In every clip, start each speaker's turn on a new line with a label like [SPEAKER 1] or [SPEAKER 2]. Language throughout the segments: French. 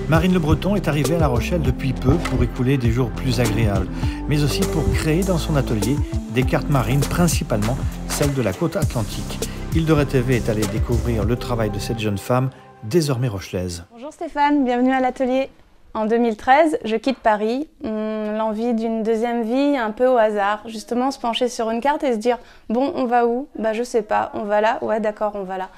[SPEAKER 1] Marine Le Breton est arrivée à La Rochelle depuis peu pour écouler des jours plus agréables, mais aussi pour créer dans son atelier des cartes marines, principalement celles de la côte atlantique. Île de Ré est allée découvrir le travail de cette jeune femme, désormais rochelaise.
[SPEAKER 2] Bonjour Stéphane, bienvenue à l'atelier. En 2013, je quitte Paris, l'envie d'une deuxième vie un peu au hasard. Justement, se pencher sur une carte et se dire « Bon, on va où ?» Bah je sais pas, on va là ? Ouais d'accord, on va là.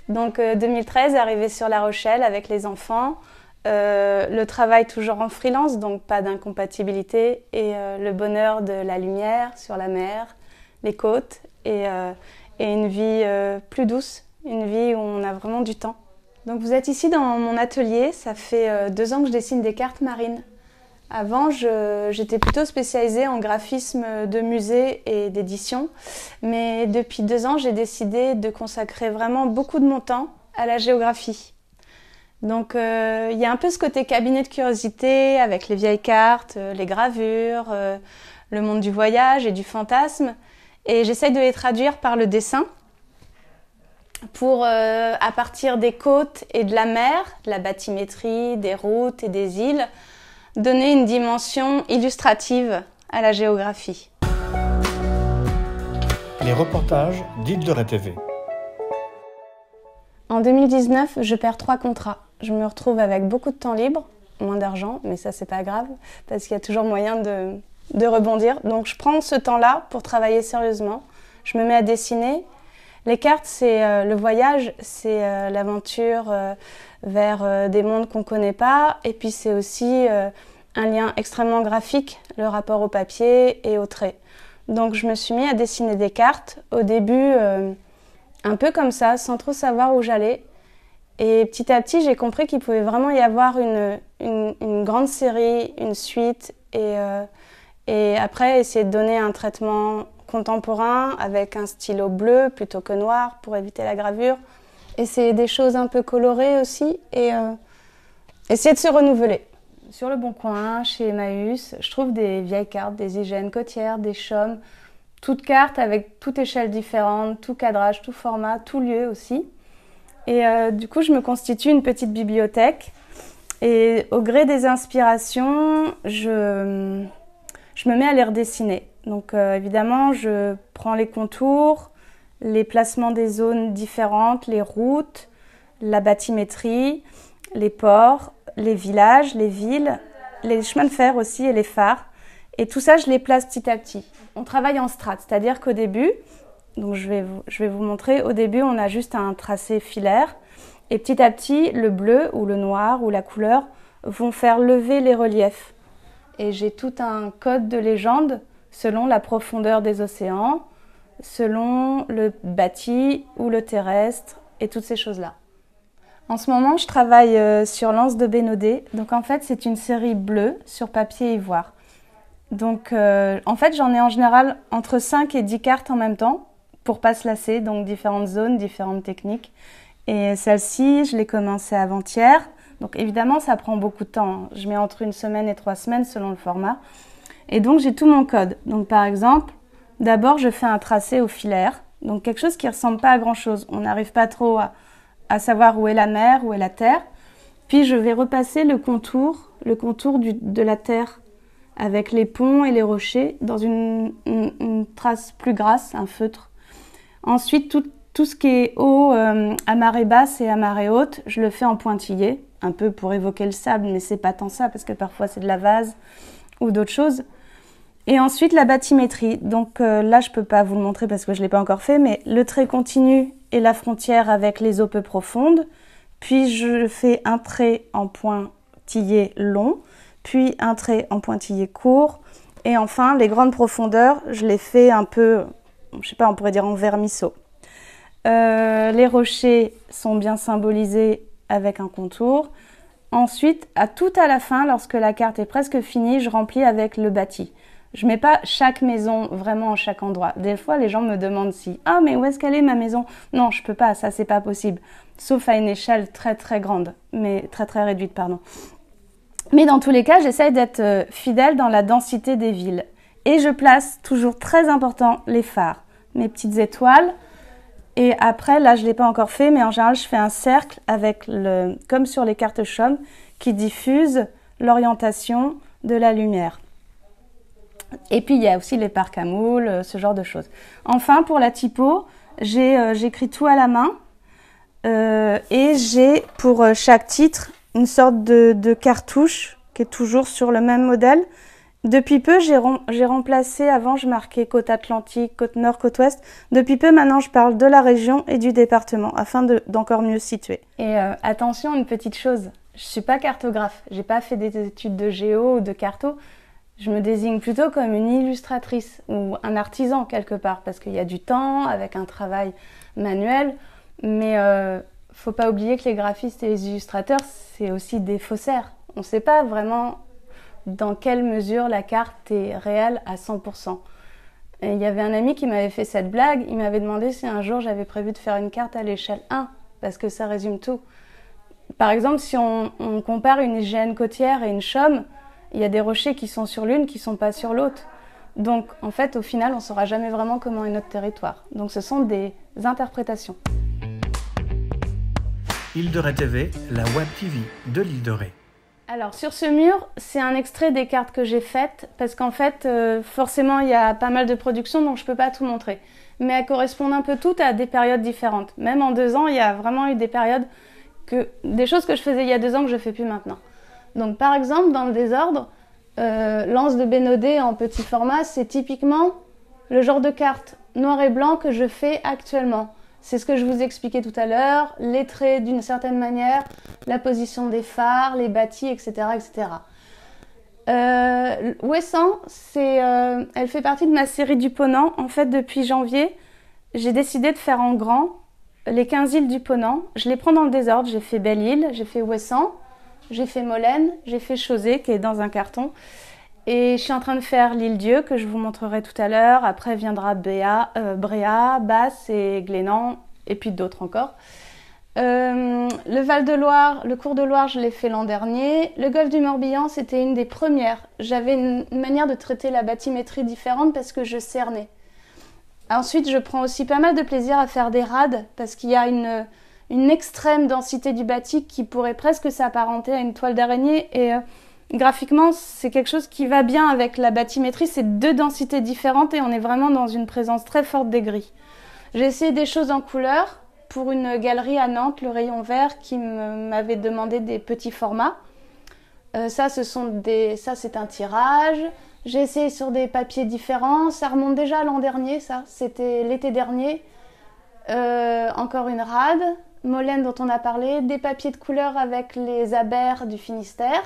[SPEAKER 2] Donc 2013, arrivée sur La Rochelle avec les enfants, le travail toujours en freelance, donc pas d'incompatibilité, et le bonheur de la lumière sur la mer, les côtes, et une vie plus douce, une vie où on a vraiment du temps. Donc vous êtes ici dans mon atelier, ça fait 2 ans que je dessine des cartes marines. Avant, j'étais plutôt spécialisée en graphisme de musée et d'édition, mais depuis 2 ans, j'ai décidé de consacrer vraiment beaucoup de mon temps à la géographie. Donc il y a un peu ce côté cabinet de curiosité avec les vieilles cartes, les gravures, le monde du voyage et du fantasme, et j'essaye de les traduire par le dessin pour, à partir des côtes et de la mer, de la bathymétrie, des routes et des îles, donner une dimension illustrative à la géographie.
[SPEAKER 1] Les reportages d'Île de Ré.
[SPEAKER 2] En 2019, je perds 3 contrats. Je me retrouve avec beaucoup de temps libre, moins d'argent, mais ça c'est pas grave, parce qu'il y a toujours moyen de rebondir. Donc je prends ce temps-là pour travailler sérieusement. Je me mets à dessiner. Les cartes, c'est le voyage, c'est l'aventure vers des mondes qu'on ne connaît pas. Et puis c'est aussi un lien extrêmement graphique, le rapport au papier et au trait. Donc je me suis mis à dessiner des cartes. Au début, un peu comme ça, sans trop savoir où j'allais. Et petit à petit, j'ai compris qu'il pouvait vraiment y avoir une grande série, une suite. Et après, essayer de donner un traitement contemporain avec un stylo bleu plutôt que noir pour éviter la gravure. Essayer des choses un peu colorées aussi et essayer de se renouveler. Sur Le Bon Coin, chez Emmaüs, je trouve des vieilles cartes, des hygiènes côtières, des chaumes, toutes cartes avec toute échelle différente, tout cadrage, tout format, tout lieu aussi. Et du coup, je me constitue une petite bibliothèque et au gré des inspirations, je me mets à les redessiner. Donc évidemment, je prends les contours, les placements des zones différentes, les routes, la bathymétrie, les ports, les villages, les villes, les chemins de fer aussi et les phares. Et tout ça, je les place petit à petit. On travaille en strates, c'est-à-dire qu'au début, donc je vais vous montrer, au début, on a juste un tracé filaire. Et petit à petit, le bleu ou le noir ou la couleur vont faire lever les reliefs. Et j'ai tout un code de légende selon la profondeur des océans, selon le bâti ou le terrestre et toutes ces choses-là. En ce moment, je travaille sur l'Anse de Bénodet. Donc en fait, c'est une série bleue sur papier ivoire. Donc en fait, j'en ai en général entre 5 et 10 cartes en même temps pour pas se lasser, donc différentes zones, différentes techniques. Et celle-ci, je l'ai commencée avant-hier. Donc évidemment, ça prend beaucoup de temps. Je mets entre 1 semaine et 3 semaines selon le format. Et donc, j'ai tout mon code. Donc par exemple, d'abord, je fais un tracé au filaire. Donc quelque chose qui ne ressemble pas à grand-chose. On n'arrive pas trop à savoir où est la mer, où est la terre. Puis je vais repasser le contour de la terre avec les ponts et les rochers dans une trace plus grasse, un feutre. Ensuite, tout ce qui est haut à marée basse et à marée haute, je le fais en pointillé, un peu pour évoquer le sable, mais c'est pas tant ça parce que parfois c'est de la vase ou d'autres choses. Et ensuite la bathymétrie. Donc là je peux pas vous le montrer parce que je l'ai pas encore fait, mais le trait continu et la frontière avec les eaux peu profondes. Puis je fais un trait en pointillé long, puis un trait en pointillé court, et enfin les grandes profondeurs, je les fais un peu, je sais pas, on pourrait dire en vermisseau. Les rochers sont bien symbolisés avec un contour. Ensuite, tout à la fin, lorsque la carte est presque finie, je remplis avec le bâti. Je mets pas chaque maison vraiment à chaque endroit. Des fois, les gens me demandent si « Ah, mais où est-ce qu'elle est ma maison ?» Non, je peux pas, ça c'est pas possible. Sauf à une échelle très très grande, mais très très réduite, pardon. Mais dans tous les cas, j'essaye d'être fidèle dans la densité des villes. Et je place, toujours très important, les phares. Mes petites étoiles Et après, là, je ne l'ai pas encore fait, mais en général, je fais un cercle avec comme sur les cartes Chaume, qui diffuse l'orientation de la lumière. Et puis, il y a aussi les parcs à moules, ce genre de choses. Enfin, pour la typo, j'écris tout à la main. Et j'ai, pour chaque titre, une sorte de cartouche qui est toujours sur le même modèle. Depuis peu, j'ai remplacé, avant je marquais côte atlantique, côte nord, côte ouest. Depuis peu, maintenant je parle de la région et du département, afin d'encore mieux situer. Et attention, une petite chose, je ne suis pas cartographe, j'ai pas fait des études de géo ou de carto. Je me désigne plutôt comme une illustratrice ou un artisan quelque part, parce qu'il y a du temps, avec un travail manuel. Mais faut pas oublier que les graphistes et les illustrateurs, c'est aussi des faussaires. On ne sait pas vraiment dans quelle mesure la carte est réelle à 100%. Et il y avait un ami qui m'avait fait cette blague, il m'avait demandé si un jour j'avais prévu de faire une carte à l'échelle 1, parce que ça résume tout. Par exemple, si on compare une IGN côtière et une Chaume, il y a des rochers qui sont sur l'une qui ne sont pas sur l'autre. Donc, en fait, au final, on ne saura jamais vraiment comment est notre territoire. Donc, ce sont des interprétations.
[SPEAKER 1] Île de Ré TV, la Web TV de l'Île de Ré.
[SPEAKER 2] Alors sur ce mur, c'est un extrait des cartes que j'ai faites parce qu'en fait, forcément, il y a pas mal de productions donc je ne peux pas tout montrer. Mais elles correspondent un peu toutes à des périodes différentes. Même en 2 ans, il y a vraiment eu des périodes, des choses que je faisais il y a 2 ans que je ne fais plus maintenant. Donc par exemple, dans le désordre, l'anse de Bénodet en petit format, c'est typiquement le genre de carte noir et blanc que je fais actuellement. C'est ce que je vous expliquais tout à l'heure, les traits d'une certaine manière, la position des phares, les bâtis, etc. etc. Ouessant, elle fait partie de ma série du Ponant. En fait, depuis janvier, j'ai décidé de faire en grand les 15 îles du Ponant. Je les prends dans le désordre. J'ai fait Belle-Île, j'ai fait Ouessant, j'ai fait Molène, j'ai fait Chausée, qui est dans un carton. Et je suis en train de faire l'Île-Dieu, que je vous montrerai tout à l'heure. Après viendra Bréa, Basse et Glénan, et puis d'autres encore. Le Val-de-Loire, le cours de Loire, je l'ai fait l'an dernier. Le golfe du Morbihan, c'était une des premières. J'avais une manière de traiter la bathymétrie différente parce que je cernais. Ensuite, je prends aussi pas mal de plaisir à faire des rades parce qu'il y a une extrême densité du bâti qui pourrait presque s'apparenter à une toile d'araignée. Et graphiquement, c'est quelque chose qui va bien avec la bathymétrie. C'est 2 densités différentes et on est vraiment dans une présence très forte des gris. J'ai essayé des choses en couleur pour une galerie à Nantes, le Rayon Vert, qui m'avait demandé des petits formats. Ça, c'est un tirage. J'ai essayé sur des papiers différents. Ça remonte déjà à l'an dernier, ça. C'était l'été dernier. Encore une rade. Molène dont on a parlé. Des papiers de couleur avec les abers du Finistère.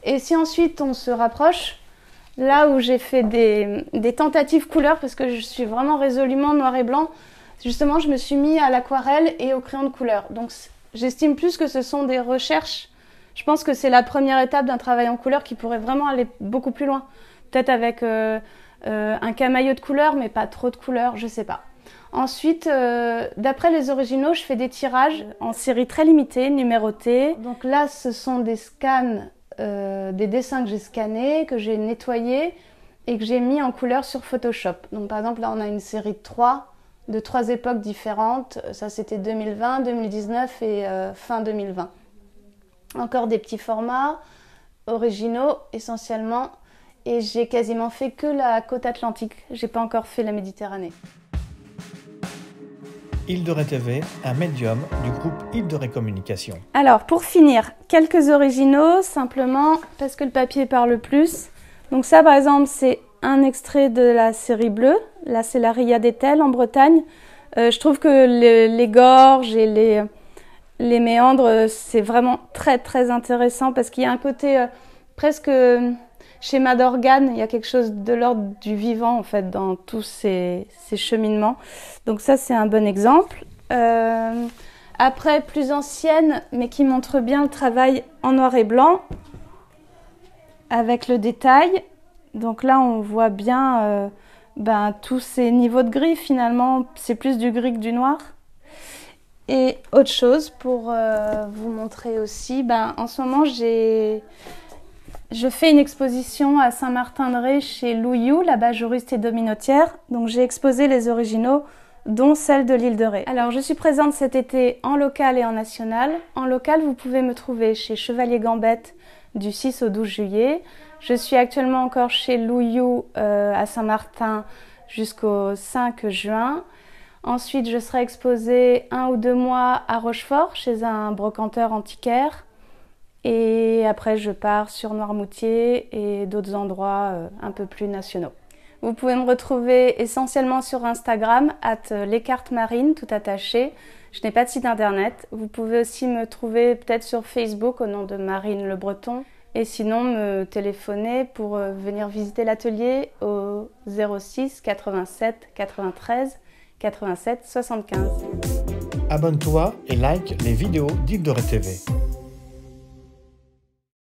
[SPEAKER 2] Et si ensuite on se rapproche, là où j'ai fait des tentatives couleurs, parce que je suis vraiment résolument noir et blanc, justement je me suis mis à l'aquarelle et au crayon de couleur. Donc j'estime plus que ce sont des recherches. Je pense que c'est la première étape d'un travail en couleur qui pourrait vraiment aller beaucoup plus loin. Peut-être avec un camailleux de couleur, mais pas trop de couleurs, je sais pas. Ensuite, d'après les originaux, je fais des tirages en série très limitée, numérotée. Donc là, ce sont des scans, des dessins que j'ai scannés, que j'ai nettoyés et que j'ai mis en couleur sur Photoshop. Donc par exemple, là, on a une série de 3 époques différentes. Ça, c'était 2020, 2019 et fin 2020. Encore des petits formats originaux, essentiellement. Et j'ai quasiment fait que la côte atlantique. J'ai pas encore fait la Méditerranée.
[SPEAKER 1] Île de Ré TV, un médium du groupe Île de Ré Communication.
[SPEAKER 2] Alors, pour finir, quelques originaux, simplement parce que le papier parle plus. Donc ça, par exemple, c'est un extrait de la série bleue. Là, c'est la Ria d'Etel en Bretagne. Je trouve que les gorges et les méandres, c'est vraiment très, très intéressant parce qu'il y a un côté presque schéma d'organe. Il y a quelque chose de l'ordre du vivant, en fait, dans tous ces cheminements. Donc ça, c'est un bon exemple. Après, plus ancienne, mais qui montre bien le travail en noir et blanc, avec le détail. Donc là, on voit bien tous ces niveaux de gris, finalement. C'est plus du gris que du noir. Et autre chose, pour vous montrer aussi, en ce moment, je fais une exposition à Saint-Martin-de-Ré chez Louillou, là-bas juriste et dominotière. Donc j'ai exposé les originaux dont celle de l'île de Ré. Alors je suis présente cet été en local et en national. En local, vous pouvez me trouver chez Chevalier Gambette du 6 au 12 juillet. Je suis actuellement encore chez Louillou à Saint-Martin jusqu'au 5 juin. Ensuite, je serai exposée 1 ou 2 mois à Rochefort chez un brocanteur antiquaire. Et après, je pars sur Noirmoutier et d'autres endroits un peu plus nationaux. Vous pouvez me retrouver essentiellement sur Instagram, @lescartesmarines, tout attaché. Je n'ai pas de site internet. Vous pouvez aussi me trouver peut-être sur Facebook au nom de Marine Le Breton. Et sinon, me téléphoner pour venir visiter l'atelier au 06 87 93 87 75.
[SPEAKER 1] Abonne-toi et like les vidéos d'Île de Ré TV.